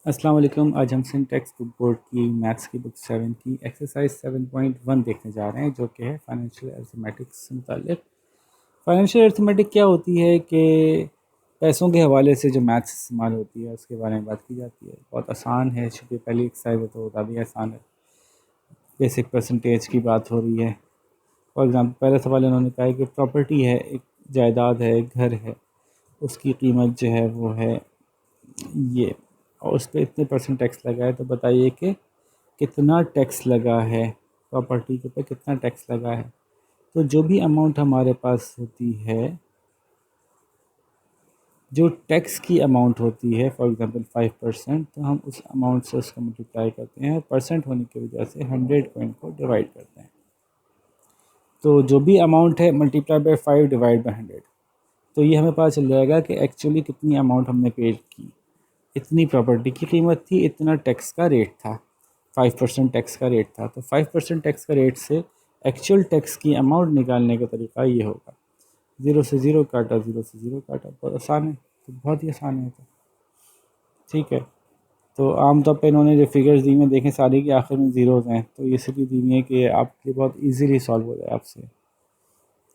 अस्सलाम वालेकुम। आज हम सिंटेक्स बुक बोर्ड की मैथ्स की बुक 7 की एक्सरसाइज 7.1 देखने जा रहे हैं, जो कि है फाइनेंशियल अर्थमेटिक्स से मुताल्लिक़। फाइनेंशियल अर्थमेटिक क्या होती है कि पैसों के हवाले से जो मैथ्स इस्तेमाल होती है उसके बारे में बात की जाती है। बहुत आसान है, चूँकि पहली एक्सरसाइज है तो ज़्यादा आसान है। बेसिक परसेंटेज की बात हो रही है। फॉर एग्ज़ाम्पल पहला सवाल इन्होंने कहा है कि प्रॉपर्टी है, एक जायदाद है, एक घर है, उसकी कीमत जो है वो है ये, और उस पर इतने परसेंट टैक्स लगा है। तो बताइए कि कितना टैक्स लगा है, प्रॉपर्टी के ऊपर कितना टैक्स लगा है। तो जो भी अमाउंट हमारे पास होती है, जो टैक्स की अमाउंट होती है, फॉर एग्जांपल 5%, तो हम उस अमाउंट से उसको मल्टीप्लाई करते हैं। परसेंट होने की वजह से 100 को इनको डिवाइड करते हैं। तो जो भी अमाउंट है मल्टीप्लाई बाय 5 डिवाइड बाय 100, तो ये हमें पता चल जाएगा कि एक्चुअली कितनी अमाउंट हमने पे की। इतनी प्रॉपर्टी की कीमत थी, इतना टैक्स का रेट था, 5% टैक्स का रेट था। तो 5% टैक्स का रेट से एक्चुअल टैक्स की अमाउंट निकालने का तरीका ये होगा, ज़ीरो से ज़ीरो काटा, ज़ीरो से ज़ीरो काटा। बहुत आसान है, तो बहुत ही आसान है। तो ठीक है। तो आमतौर पे इन्होंने जो फिगर्स दी हैं देखें, सारी के आखिर में ज़ीरोज़ हैं, तो ये इसलिए दी हुई है कि आपके बहुत इजीली सॉल्व हो जाए आपसे।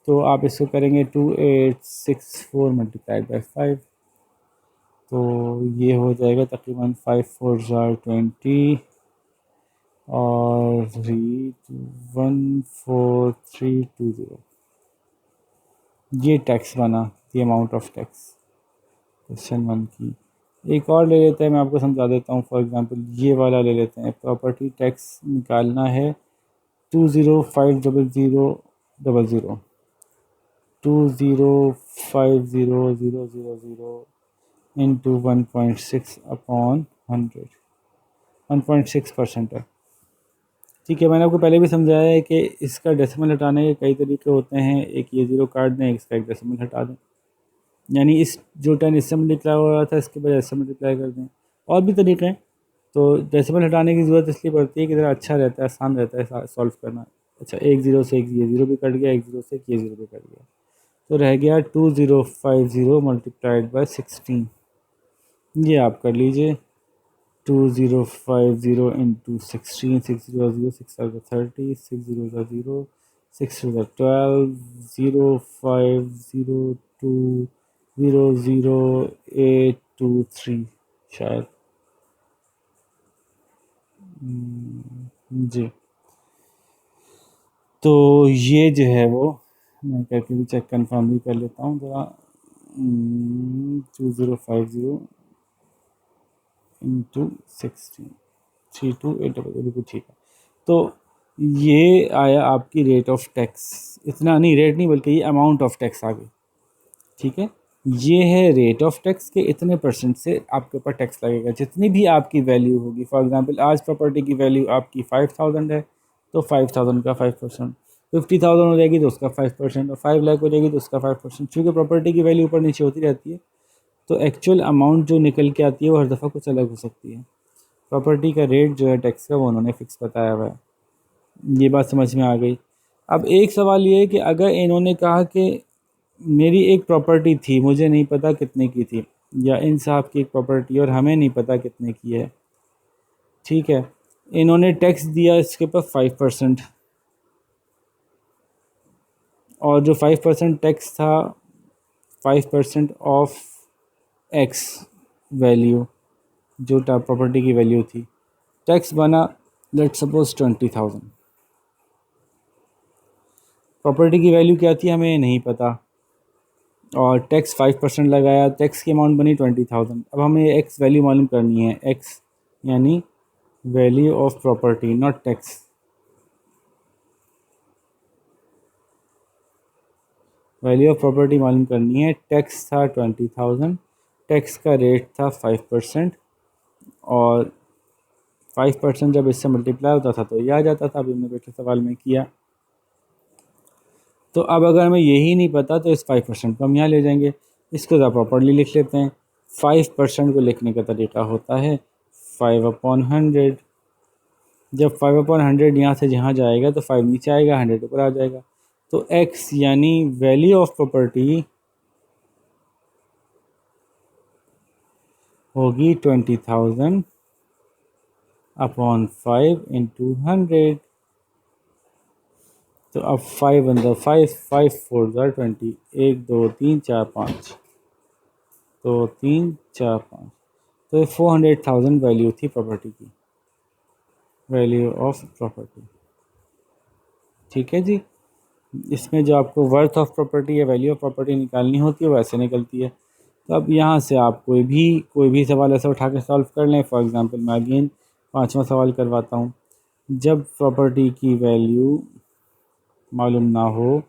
तो आप इसको करेंगे 2864 मल्टीप्लाइड बाई 5, तो ये हो जाएगा तकरीबन 5 4 ज़ार 20 और 14320। ये टैक्स बना, the amount of tax question 1 की। एक और ले लेते हैं, मैं आपको समझा देता हूँ। फॉर एग्जांपल ये वाला ले लेते हैं। प्रॉपर्टी टैक्स निकालना है 20500000, 20500000 इंटू 1.6 अपॉन 100, 1.6% है। ठीक है, मैंने आपको पहले भी समझाया है कि इसका डेसिमल हटाने के कई तरीके होते हैं। एक ये ज़ीरो काट दें, इसका एक डेसिमल हटा दें, यानी इस जो 10 इससे मल्टीप्लाई हो रहा था इसके बजाय इससे मल्टीप्लाई कर दें। और भी तरीके हैं। तो डेसिमल हटाने की ज़रूरत इसलिए पड़ती है कि ज़रा अच्छा रहता है, आसान रहता है सॉल्व करना। अच्छा, एक ज़ीरो से एक ये ज़ीरो भी कट गया, एक ज़ीरो से एक ये ज़ीरो भी कट गया, तो रह गया 2050 मल्टीप्लाइड बाई 16। ये आप कर लीजिए, 2050 इंटू 16, 6 0 0, 6 30, 6 0 0, 6 12, 0502000823 शायद। जी, तो ये जो है वो मैं करके भी चेक कंफर्म भी कर लेता हूँ ज़रा। 2050 इंटू 16, 328, बिल्कुल ठीक है। तो ये आया आपकी रेट ऑफ टैक्स। इतना नहीं, रेट नहीं बल्कि ये अमाउंट ऑफ टैक्स आ गई। ठीक है, ये है रेट ऑफ टैक्स के इतने परसेंट से आपके ऊपर टैक्स लगेगा, जितनी भी आपकी वैल्यू होगी। फॉर एग्जांपल आज प्रॉपर्टी की वैल्यू आपकी 5000 है, तो 5000 का 5%। 50,000 हो जाएगी तो उसका 5%, और 5 लाख हो जाएगी तो उसका 5%। चूँकि प्रॉपर्टी की वैल्यू ऊपर नीचे होती रहती है, तो एक्चुअल अमाउंट जो निकल के आती है वो हर दफ़ा कुछ अलग हो सकती है। प्रॉपर्टी का रेट जो है टैक्स का, वो उन्होंने फ़िक्स बताया हुआ है। ये बात समझ में आ गई। अब एक सवाल ये है कि अगर इन्होंने कहा कि मेरी एक प्रॉपर्टी थी, मुझे नहीं पता कितने की थी, या इन साहब की एक प्रॉपर्टी और हमें नहीं पता कितने की है। ठीक है, इन्होंने टैक्स दिया इसके ऊपर 5%, और जो 5% टैक्स था, 5% ऑफ एक्स वैल्यू, जो प्रॉपर्टी की वैल्यू थी, टैक्स बना लेट सपोज 20,000। प्रॉपर्टी की वैल्यू क्या थी हमें नहीं पता, और टैक्स 5% लगाया, टैक्स की अमाउंट बनी 20,000। अब हमें एक्स वैल्यू मालूम करनी है, एक्स यानी value of property, not tax. Value of property मालूम करनी है। टैक्स था 20,000, टैक्स का रेट था 5%, और 5% जब इससे मल्टीप्लाई होता था तो ये आ जाता था। अभी हमने पिछले सवाल में किया। तो अब अगर हमें यही नहीं पता तो इस 5% को हम यहाँ ले जाएंगे, इसको ज़रा प्रॉपरली लिख लेते हैं। 5% को लिखने का तरीका होता है 5/100। जब 5/100 यहाँ से जहाँ जाएगा तो 5 नीचे आएगा, 100 ऊपर आ जाएगा। तो x यानी वैल्यू ऑफ प्रॉपर्टी होगी 20,000 अपॉन 5 इंटू 100। तो अब 5 अंदर 5, 5 4 ज़ा 20, 1 2 3 4 5, 2 3 4 5। तो ये 400,000 वैल्यू थी प्रॉपर्टी की, वैल्यू ऑफ प्रॉपर्टी। ठीक है जी। इसमें जो आपको वर्थ ऑफ प्रॉपर्टी या वैल्यू ऑफ प्रॉपर्टी निकालनी होती है वो ऐसे निकलती है। तो अब यहाँ से आप कोई भी सवाल ऐसा उठा के सॉल्व कर लें। फॉर एग्जांपल मैं अगेन 5वां सवाल करवाता हूँ। जब प्रॉपर्टी की वैल्यू मालूम ना हो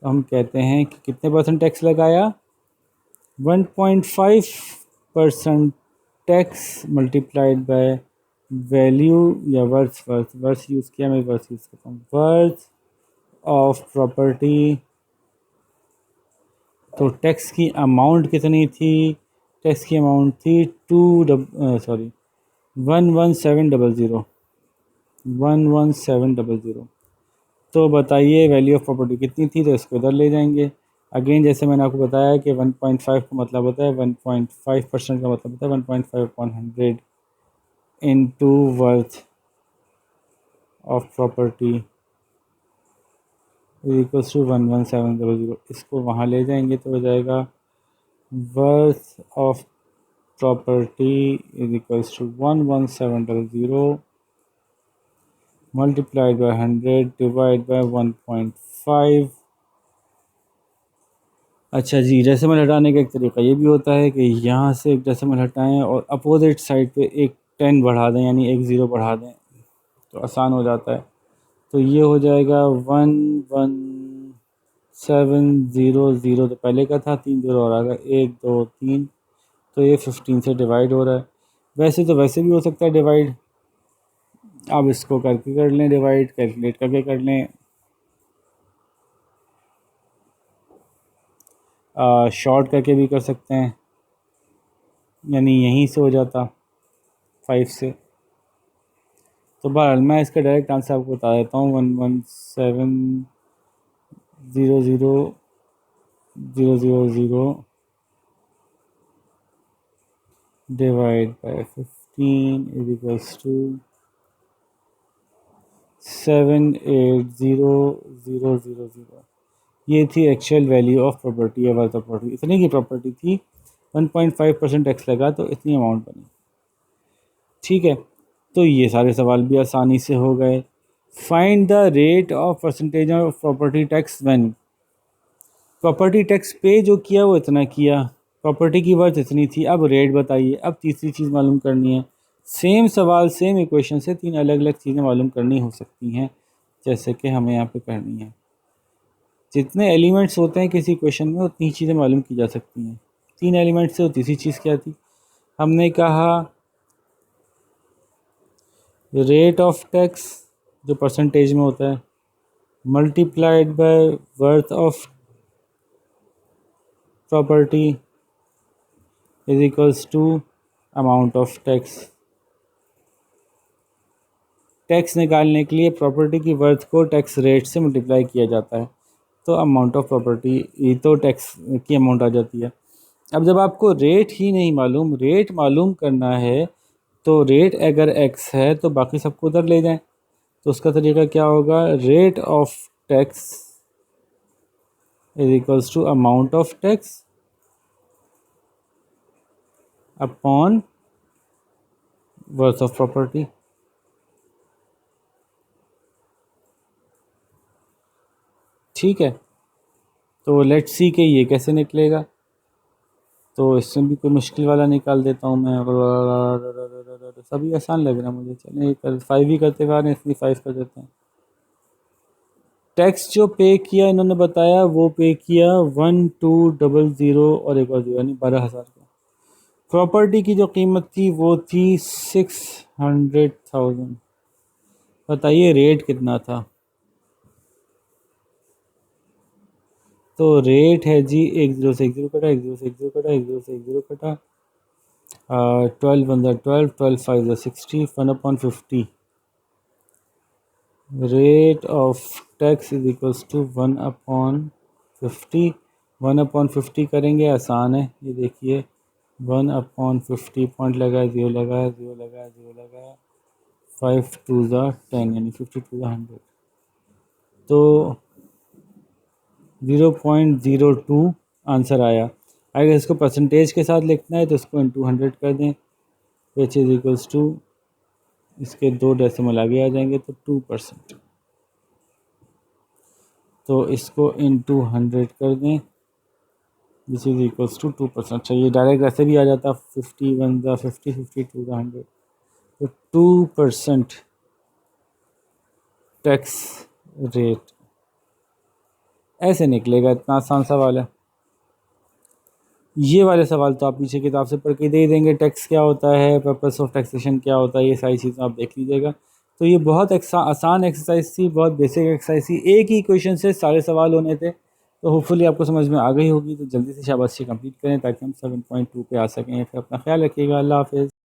तो हम कहते हैं कि कितने परसेंट टैक्स लगाया, 1.5% टैक्स मल्टीप्लाइड बाय वैल्यू या वर्थ यूज़ किया, मैं वर्थ यूज़ करता हूँ, वर्थ ऑफ प्रॉपर्टी। तो टैक्स की अमाउंट कितनी थी, टैक्स की अमाउंट थी 11700, 11700। तो बताइए वैल्यू ऑफ प्रॉपर्टी कितनी थी, तो इसको इधर ले जाएंगे। अगेन जैसे मैंने आपको बताया कि 1.5 का मतलब होता है 1.5% का मतलब होता है 1.5 upon 100 into worth of property equals to 11700। इसको वहाँ ले जाएंगे तो हो जाएगा worth of property is equals to 11700 multiplied by 100 divide by 1.5। अच्छा जी, डेसिमल हटाने का एक तरीका ये भी होता है कि यहाँ से एक डेसिमल हटाएं और अपोजिट साइड पे एक 10 बढ़ा दें, यानी एक ज़ीरो बढ़ा दें, तो आसान हो जाता है। तो ये हो जाएगा 11700, तो पहले का था 3 ज़ीरो और आ गया 1 2 3, तो ये 15 से डिवाइड हो रहा है। वैसे तो वैसे भी हो सकता है डिवाइड, आप इसको करके कर लें, डिवाइड कैलकुलेट करके कर लें, शॉर्ट करके भी कर सकते हैं, यानी यहीं से हो जाता 5 से। तो बहरहाल मैं इसका डायरेक्ट आंसर आपको बता देता हूँ, 11700 divide by 15 is equals to 780,000। ये थी एक्चुअल वैल्यू ऑफ प्रॉपर्टी या वर्थ ऑफ प्रॉपर्टी। इतनी की प्रॉपर्टी थी, 1.5% टैक्स लगा तो इतनी अमाउंट बनी। ठीक है, तो ये सारे सवाल भी आसानी से हो गए। Find the rate of percentage of property tax when, property tax पे जो किया वो इतना किया, प्रॉपर्टी की वर्थ इतनी थी, अब रेट बताइए। अब तीसरी चीज़ मालूम करनी है। सेम सवाल सेम इक्वेशन से 3 अलग अलग चीज़ें मालूम करनी हो सकती हैं, जैसे कि हमें यहाँ पे करनी है। जितने एलिमेंट्स होते हैं किसी क्वेश्चन में उतनी चीज़ें मालूम की जा सकती हैं। 3 एलिमेंट्स से, और तीसरी चीज़ क्या थी, हमने कहा रेट ऑफ टैक्स जो परसेंटेज में होता है multiplied by worth of property is equals to amount of tax. Tax निकालने के लिए प्रॉपर्टी की वर्थ को टैक्स रेट से मल्टीप्लाई किया जाता है, तो अमाउंट ऑफ प्रॉपर्टी ये तो टैक्स की अमाउंट आ जाती है। अब जब आपको रेट ही नहीं मालूम, रेट मालूम करना है, तो रेट अगर एक्स है तो बाकी सबको उधर ले जाएं। तो उसका तरीका क्या होगा, rate of tax is equals to amount of tax upon worth of property. ठीक है, तो लेट्स सी कि ये कैसे निकलेगा। तो इसमें भी कोई मुश्किल वाला निकाल देता हूँ मैं, सभी आसान लग रहा है मुझे। चलिए 5 ही करते हुए इसलिए 5 कर देते हैं। टैक्स जो पे किया इन्होंने बताया वो पे किया 1200 और एक और 0, यानी 12,000 का। प्रॉपर्टी की जो कीमत थी वो थी 600,000। बताइए रेट कितना था। तो रेट है जी, 10 से 10 कटा, 10 से 10 कटा, 10 से 10 कटा, 12 one 12, 12 5 60, 1/50। Rate of tax is equals to 1/50। 1/50 करेंगे, आसान है, ये देखिए 1/50, पॉइंट लगाया, 0 लगाया, 0 लगाया, 0 लगाया, 5 टू ज़ा 10 यानी 50 टू ज़ा 100, तो 0.02 आंसर आया। अगर इसको परसेंटेज के साथ लिखना है तो इसको इंटू 100 कर दें, विच इज़ इक्वल्स टू, इसके 2 डेसिमल आगे आ जाएंगे तो 2%, तो इसको इंटू 100 कर दें, दिस इज इक्वल्स टू 2%। अच्छा, ये डायरेक्ट ऐसे भी आ जाता, 51 ज़ा 50, 52 ज़ा 100, तो 2% टैक्स रेट ऐसे निकलेगा। इतना आसान सवाल है। ये वाले सवाल तो आप पीछे किताब से पढ़ के दे ही देंगे, टैक्स क्या होता है, पर्पस ऑफ टैक्सेशन क्या होता है, ये सारी चीज़ें आप देख लीजिएगा। तो ये बहुत आसान एक्सरसाइज थी, बहुत बेसिक एक्सरसाइज थी, एक ही क्वेश्चन से सारे सवाल होने थे। तो होपफुली आपको समझ में आ गई होगी। तो जल्दी से शाबाशी कंप्लीट करें ताकि हम 7.2 पे आ सकें। फिर अपना ख्याल रखिएगा। अल्लाह हाफ़िज़।